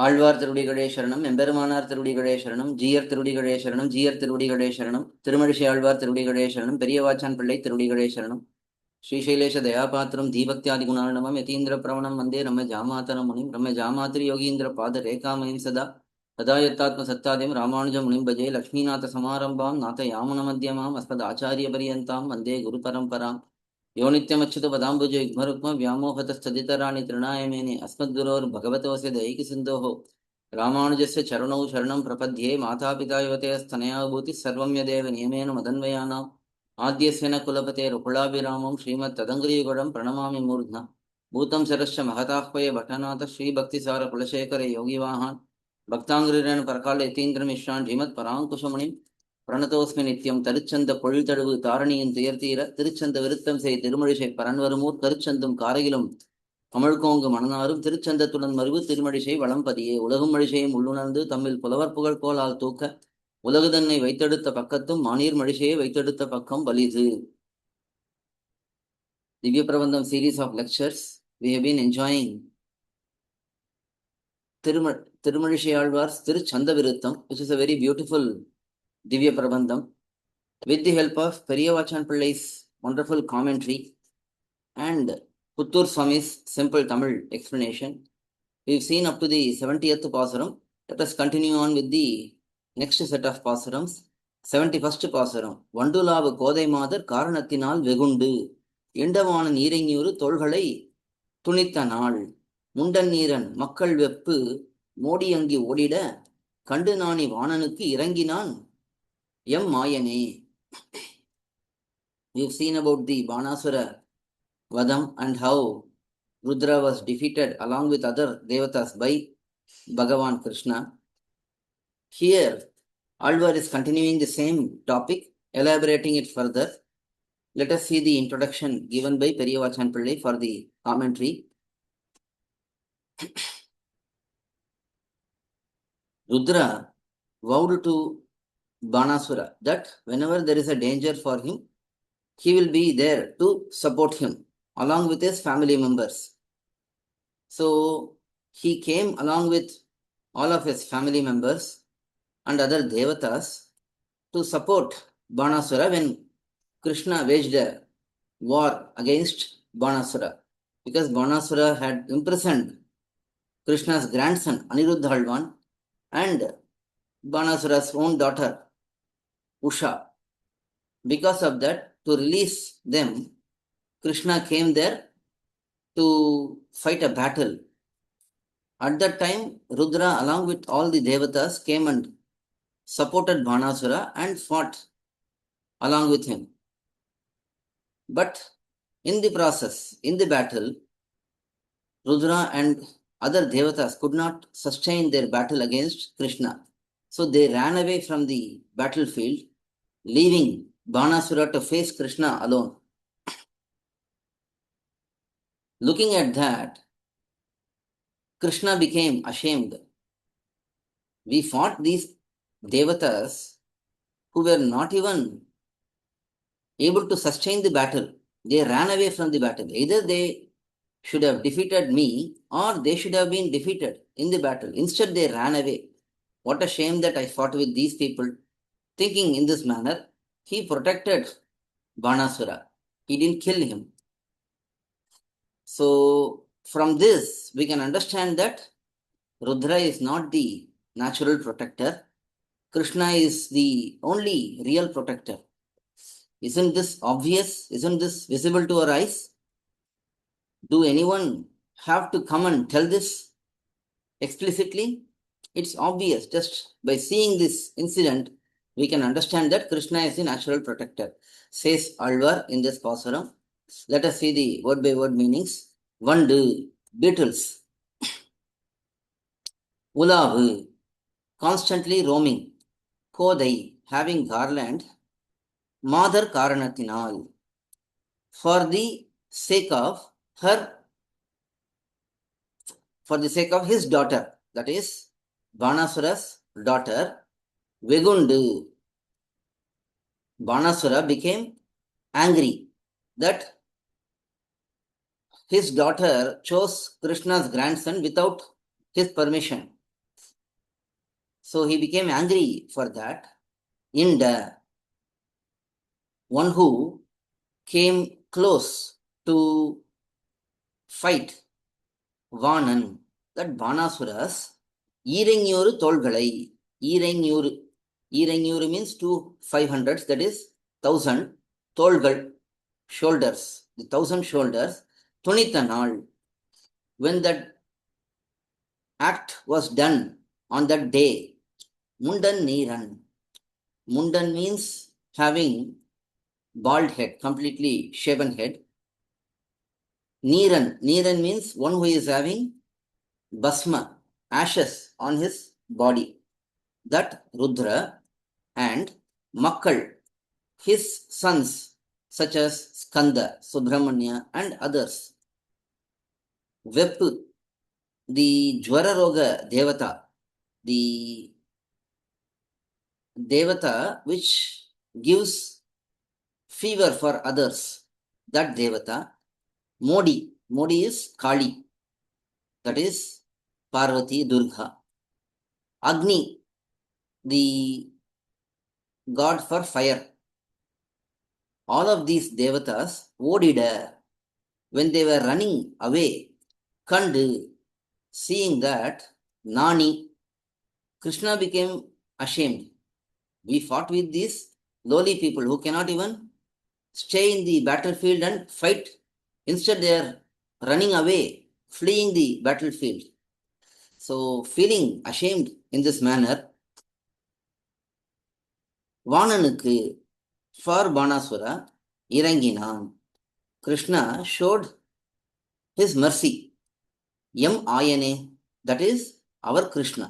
ஆழ்வார் திருவடிகளே சரணம், எம்பெருமானார் திருவடிகளே சரணம், ஜீயர் திருவடிகளே சரணம், ஜீயர் திருவடிகளே சரணம், திருமழிசை ஆழ்வார் திருவடிகளே சரணம், பெரியவாச்சான் பிள்ளை திருவடிகளே சரணம், ஸ்ரீசைலேஷ தயாபாத்திரம் தீபக்தியாதி குணார்ணவம் யதீந்திர பிரவணம் வந்தே ரம்ம ஜாமாதர முனிம் ரம்ம ஜாமாத்திரி யோகீந்திர பாத ரேகாமயம் சதா ததாயத்தாத்ம சத்தாதிம் ராமானுஜ முனிம் பஜே லக்ஷ்மீநாத சமாரம்பாம் நாத யாமுன மத்தியமாம் அஸ்மத் ஆச்சாரிய பரியந்தாம் வந்தே குரு பரம்பராம் யோ நித்யமச்சுத பதாம்புஜ யுக்மருக்ம व्यामोहतस्तदितराणि तृणायमेने अस्मद्गुरोर्भगवतोऽस्य दैकिसिन्धोः रामानुजस्य चरणौ शरणं प्रपद्ये मातापिता युवतयस्तनया भूतिः सर्वं यदेव नियमेन मदन्वयानाम् आद्यस्य न कुलपतेरुकुलाभिरामं श्रीमत्तदङ्ग्रियुगळं प्रणमामि मूर्ध्ना भूतं सरश्च महताह्वय भट्टनाथ श्रीभक्तिसारकुलशेखर योगिवाहान् भक्ताङ्ग्रिरेण परकाल यतीन्द्रमिश्रान् श्रीमत्पराङ्कुशमुनिं பிரணதோஸ்மி நித்தியம் தருச்சந்த பொழில்தழுவு தாரணியின் துயர்த்தீர திருச்சந்த விருத்தம் செய் திருமழிசை பரன்வருமூர் கருச்சந்தும் காரையிலும் கமழ்கோங்கு மணனாரும் திருச்சந்தத்துடன் மருவு திருமழிசை வளம்பதியே உலகும் மழிசையும் உள்ளுணர்ந்து தம்மில் புலவர் புகழ் கோலால் தூக்க உலகு தன்னை வைத்தெடுத்த பக்கத்தும் மானீர் மழிசையை வைத்தெடுத்த பக்கம் வலிது. Divyaprabandham series of lectures. We have been enjoying Thirumazhisai Azhwar's Thiruchanda Viruttam, which is a very beautiful dhivyaprabandham, with the help of Periyavachan Pillai's wonderful commentary and Puttur swAmy's simple Tamil explanation. We've seen up to the 70th pAsuram. Let us continue on with the next set of pAsurams. 71st pAsuram. Vandulavu kodai maadar karanathinal vegundu indavana neerengyuru tolgalai tunitha naal mundan neeran makkal veppu modiyangi odida kandu naani vaananukku iranginan Yam Mayane. We've seen about the Banasura Vadam and how Rudra was defeated along with other devatas by Bhagavan Krishna. Here, Alvar is continuing the same topic, elaborating it further. Let us see the introduction given by Periyavachan Pillai for the commentary. Rudra vowed to Banasura that whenever there is a danger for him, he will be there to support him along with his family members. So he came along with all of his family members and other devatas to support Banasura when Krishna waged a war against Banasura, because Banasura had imprisoned Krishna's grandson Aniruddhalvan and Banasura's own daughter Usha. Because of that, to release them, Krishna came there to fight a battle. At that time, Rudra, along with all the devatas, came and supported Banasura and fought along with him. But in the process, in the battle, Rudra and other devatas could not sustain their battle against Krishna. So they ran away from the battlefield, leaving Banasura to face Krishna alone. Looking at that, Krishna became ashamed. We fought these devatas who were not even able to sustain the battle. They ran away from the battle. Either they should have defeated me or they should have been defeated in the battle. Instead, they ran away. What a shame that I fought with these people. Thinking in this manner, he protected Banasura. He didn't kill him. So, from this, we can understand that Rudra is not the natural protector. Krishna is the only real protector. Isn't this obvious? Isn't this visible to our eyes? Do anyone have to come and tell this explicitly? It's obvious. Just by seeing this incident, we can understand that Krishna is the natural protector, says Alvar in this pAsuram. Let us see the word by word meanings. Vandu, beetles. Ulavu, constantly roaming. Kodai, having garland. Madar Karanathinal, for the sake of her, for the sake of his daughter, that is Banasura's daughter, Vegundu. Banasura became angry that his daughter chose Krishna's grandson without his permission. So he became angry for that. Inda, one who came close to fight Vanan, that Banasuras, ஈரைஞூறு தோள்களை, ஈரைஞூறு, ஈரைஞூறு means 500, that is 1000, தோள்கள், shoulders, the 1000 shoulders, துணித்த நாள், when that act was done on that day, mundan neeran, mundan means having bald head, completely shaven head. Neeran, neeran means one who is having basma, ashes on his body. That Rudra and Makkal, his sons, such as Skanda, Subramanya, and others. Vepu, the Jwararoga Devata, the Devata which gives fever for others, that Devata. Modi, Modi is Kali, that is Parvati Durga. Agni, the god for fire. All of these devatas odida, when they were running away, Kandu, seeing that, Nani, Krishna became ashamed. We fought with these lowly people who cannot even stay in the battlefield and fight. Instead, they are running away, fleeing the battlefield. So, feeling ashamed in this manner, Vananuku, for Banasura, இறங்கினான். Krishna showed his mercy. Yam Ayane, that is our Krishna.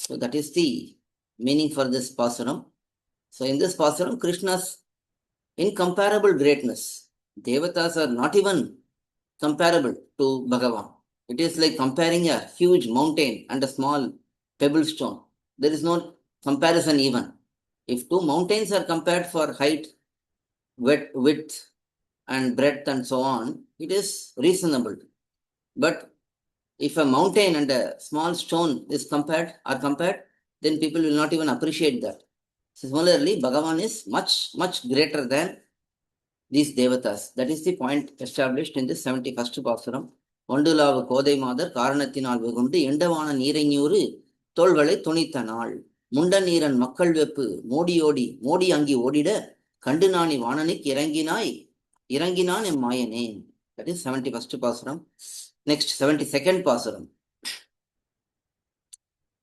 So that is the meaning for this pasuram. So in this pasuram, Krishna's incomparable greatness. Devatas are not even comparable to Bhagavan. It is like comparing a huge mountain and a small pebble stone. There is no comparison even. If two mountains are compared for height, width, and breadth and so on, it is reasonable. But if a mountain and a small stone is compared, then people will not even appreciate that. Similarly, Bhagavan is much, much greater than these devatas. That is the point established in the 71st Pasuram. Vandulavu Kodai Madar Karanathinal Vegundu Endavana Neeraignooru தோள்களை துணித்த நாள், முண்ட நீரன் மக்கள் வெப்பு மோடியோடி மோடி அங்கி ஓடிட கண்டு நாணி வாணனுக்கு இறங்கினான் எம் மாயனே. That is 71st Pasuram. Next, 72nd Pasuram.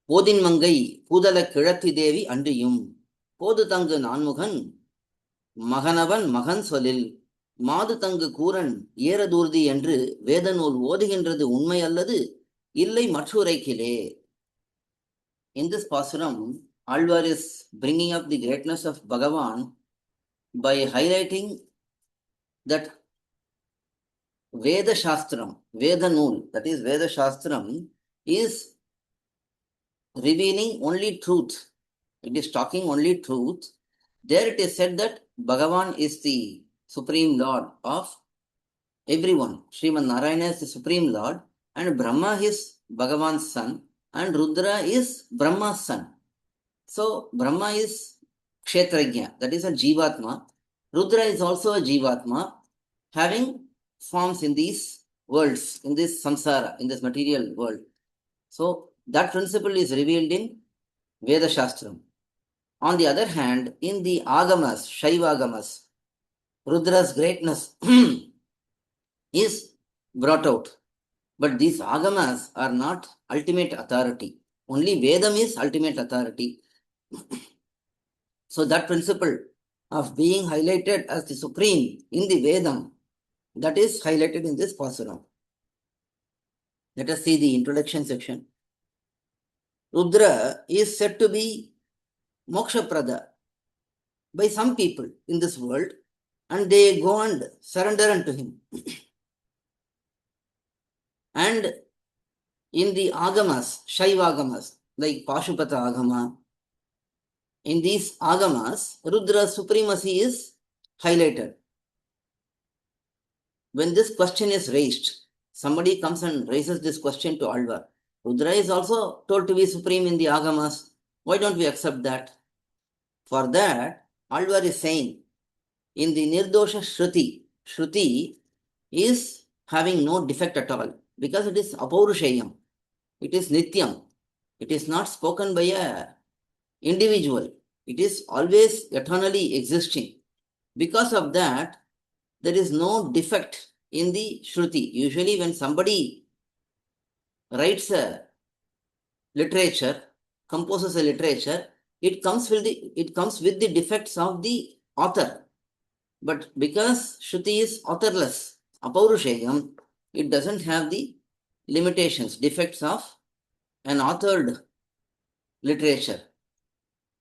போதின் மங்கை பூதல கிழத்தி தேவி அன்றியும் போது தங்கு நான்முகன் மகனவன் மகன் சொலில் மாது தங்கு கூரன் ஏறதூர்தி என்று வேத நூல் ஓதுகின்றது உண்மை அல்லது இல்லை மற்றுரைக்கிலே. In this Pasuram, Alvar is bringing up the greatness of Bhagavan by highlighting that Veda Shastram, Veda Nool, that is Veda Shastram, is revealing only truth. It is talking only truth. There it is said that Bhagavan is the Supreme Lord of everyone. Sriman Narayana is the Supreme Lord, and Brahma is Bhagavan's son, and Rudra is Brahma's son. So, Brahma is Kshetrajna, that is a Jivatma. Rudra is also a Jivatma, having forms in these worlds, in this samsara, in this material world. So, that principle is revealed in Veda Shastram. On the other hand, in the Agamas, Shaiva Agamas, Rudra's greatness is brought out. But these Agamas are not ultimate authority. Only Vedam is ultimate authority. So that principle of being highlighted as the supreme in the Vedam, that is highlighted in this Pasuram. Let us see the introduction section. Rudra is said to be Moksha Prada by some people in this world, and they go and surrender unto him. And in the Agamas, Shaiva Agamas, like Pashupata Agama, in these Agamas, Rudra's supremacy is highlighted. When this question is raised, somebody comes and raises this question to Alvar. Rudra is also told to be supreme in the Agamas. Why don't we accept that? For that, Alvar is saying, in the Nirdosha Shruti is having no defect at all because it is apaurushayam. It is nityam. It is not spoken by a individual. It is always eternally existing. Because of that, there is no defect in the Shruti. Usually when somebody writes a literature, composes a literature, it comes with the defects of the author. But because Shruti is authorless, apaurushayam, it doesn't have the limitations, defects of an authored literature.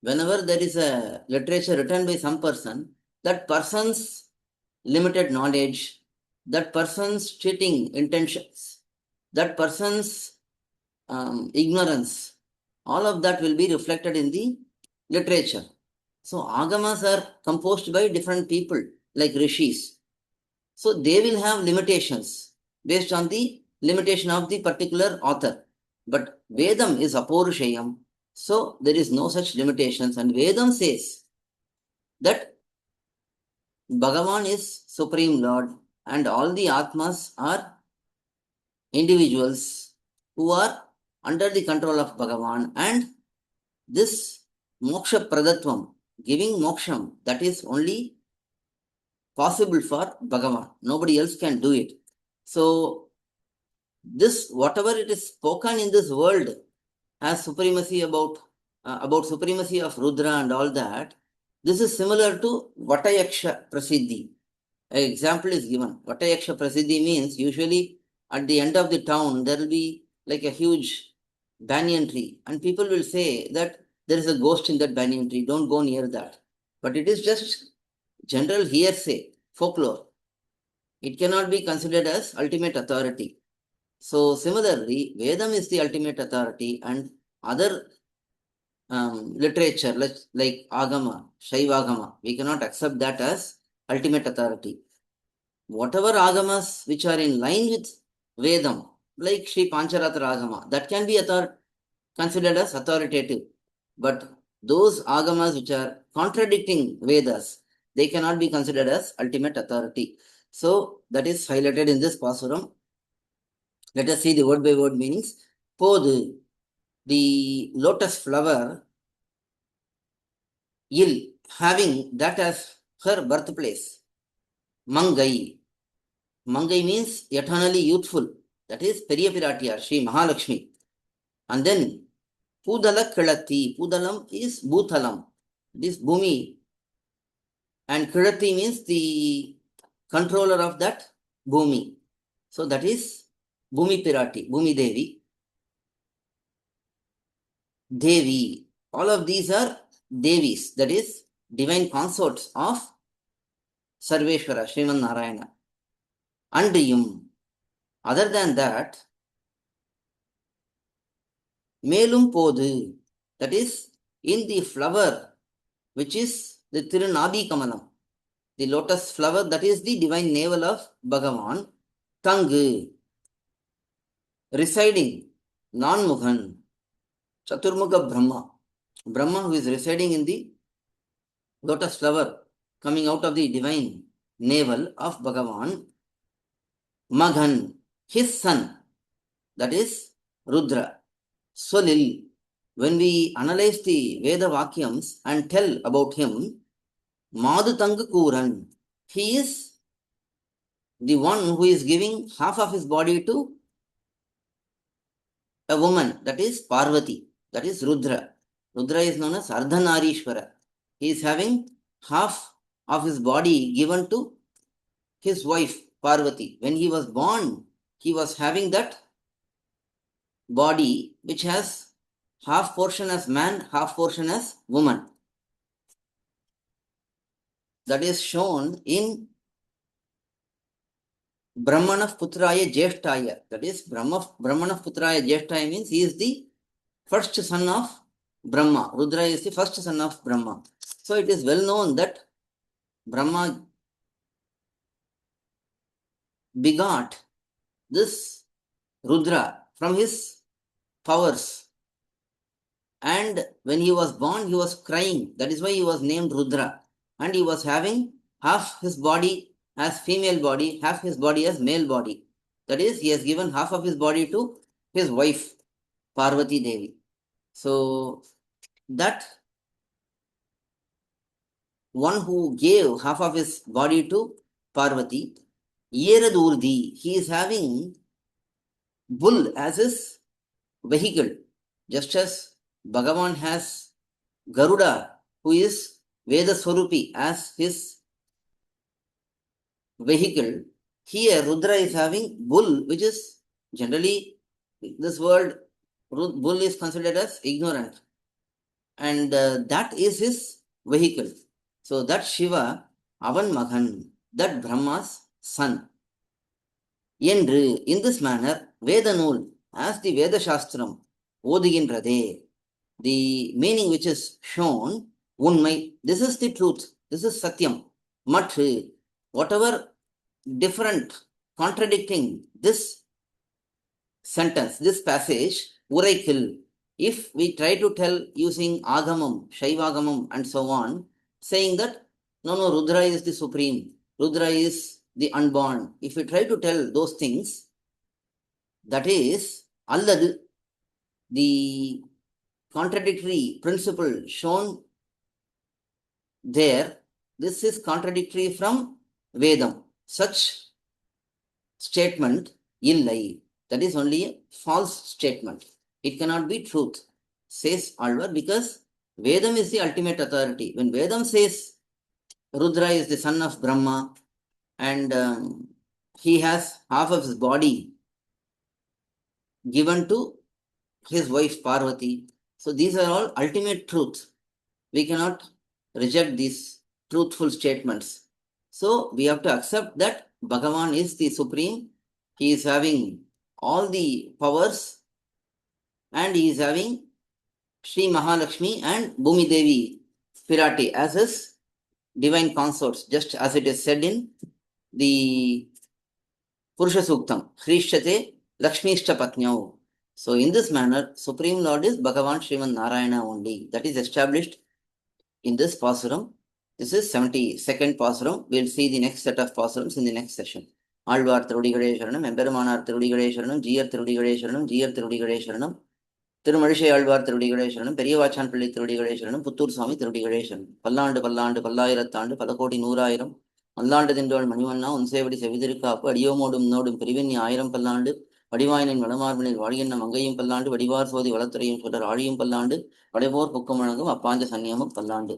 Whenever there is a literature written by some person, that person's limited knowledge, that person's cheating intentions, that person's ignorance, all of that will be reflected in the literature. So agamas are composed by different people like rishis. So they will have limitations based on the limitation of the particular author. But Vedam is apaurushayam, so there is no such limitations. And Vedam says that Bhagavan is Supreme Lord and all the Atmas are individuals who are under the control of Bhagavan, and this moksha pradatvam, giving moksham, that is only possible for Bhagavan. Nobody else can do it. So this, whatever it is spoken in this world has supremacy about supremacy of Rudra and all that. This is similar to Vatayaksha Prasiddhi. An example is given. Vatayaksha Prasiddhi means usually at the end of the town there will be like a huge banyan tree, and people will say that there is a ghost in that banyan tree, don't go near that. But it is just general hearsay, folklore. It cannot be considered as ultimate authority. So similarly, Vedam is the ultimate authority, and other literature like Agama, Shaivagama, we cannot accept that as ultimate authority. Whatever Agamas which are in line with Vedam, like Sri Pancharatra Agama, that can be considered as authoritative. But those Agamas which are contradicting Vedas, they cannot be considered as ultimate authority. So that is highlighted in this pasuram. Let us see the word by word meanings. Podu, the lotus flower, Il, having that as her birthplace. Mangai, Mangai means eternally youthful. That is Periyapiratiyar, Sri Mahalakshmi. And then Pudala Kilati. Pudalam is Bhutalam. This Bhumi. And Kilati means the controller of that Bhumi. So that is Bhumi Pirati, Bhumi Devi. Devi. All of these are Devis. That is divine consorts of Sarveshwara, Sriman Narayana. Andriyum. Other than that, Melum Podu, that is in the flower, which is the Tirunadi Kamalam, the lotus flower, that is the divine navel of Bhagavan. Tangu, residing, non-Mughan, Chaturmukha Brahma, Brahma who is residing in the lotus flower, coming out of the divine navel of Bhagavan. Maghan, his son, that is Rudra. Swalil, when we analyze the Veda Vakyams and tell about him, Madhutanga Kuran, he is the one who is giving half of his body to a woman, that is Parvati, that is Rudra. Rudra is known as Ardhanarishwara. He is having half of his body given to his wife Parvati. When he was born, he was having that body which has half portion as man, half portion as woman. That is shown in Brahmana Putraya Jeshtaya. That is Brahmana Putraya Jeshtaya means he is the first son of Brahma. Rudra is the first son of Brahma. So it is well known that Brahma begot this Rudra from his powers. And when he was born, he was crying. That is why he was named Rudra. And he was having half his body as female body, half his body as male body. That is, he has given half of his body to his wife, Parvati Devi. So that one who gave half of his body to Parvati, Yeradurdi, he is having bull as his vehicle, just as Bhagavan has Garuda, who is Veda Swarupi, as his vehicle. Here, Rudra is having bull, which is generally this word bull is considered as ignorant, and that is his vehicle. So that Shiva, Avan Magan, that Brahma's son. என்று in this manner வேத நூல் as the Veda Shastram ஓதுகின்றதே, the meaning which is shown, உண்மை, this is the truth, this is satyam. மற்று, whatever different, contradicting this sentence, this passage, உரைக்கில், if we try to tell using agamam, shaivagamam and so on, saying that no, Rudra is the supreme, Rudra is the unborn. If we try to tell those things, that is alladu, the contradictory principle shown there, this is contradictory from Vedam. Such statement illai, that is only a false statement. It cannot be truth, says Alvar, because Vedam is the ultimate authority. When Vedam says Rudra is the son of Brahma, and he has half of his body given to his wife Parvati. So these are all ultimate truth. We cannot reject these truthful statements. So we have to accept that Bhagavan is the supreme. He is having all the powers, and he is having Sri Mahalakshmi and Bhumi Devi Pirati as his divine consorts, just as it is said in the Purusha Suktam, Hrishate Lakshmishta Patnyau. So in this manner, Supreme Lord is Bhagavan Sriman Narayana only. That is established in this Pasuram. This is 72nd Pasuram. We'll see the next set of Pasurams in the next session. Alvar Thirudigade Sharanam, Emperumanar Thirudigade Sharanam, Jiyar Thirudigade Sharanam, Jiyar Thirudigade Sharanam, Thirumadishay Alvar Thirudigade Sharanam, Periyavachan Pilli Thirudigade Sharanam, Puttur Swami Thirudigade Sharanam. Pallandu Pallandu Pallayirattandu Palakoti Noorayiram, அல்லாண்டதின்றோள் மணிவண்ணா உன்சேவடி செவிதிருக்காப்பு அடியோமோடும் நோடும் பிரிவின் 1000 பல்லாண்டு வடிவாயினின் வளமார்பினில் வாழியன்ன மங்கையும் பல்லாண்டு வடிவார் சோதி வளத்துறையும் சொல்றார் ஆழியும் பல்லாண்டு வடைபோர் புக்கம் வழங்கும் அப்பாஞ்ச சன்னியமும் பல்லாண்டு.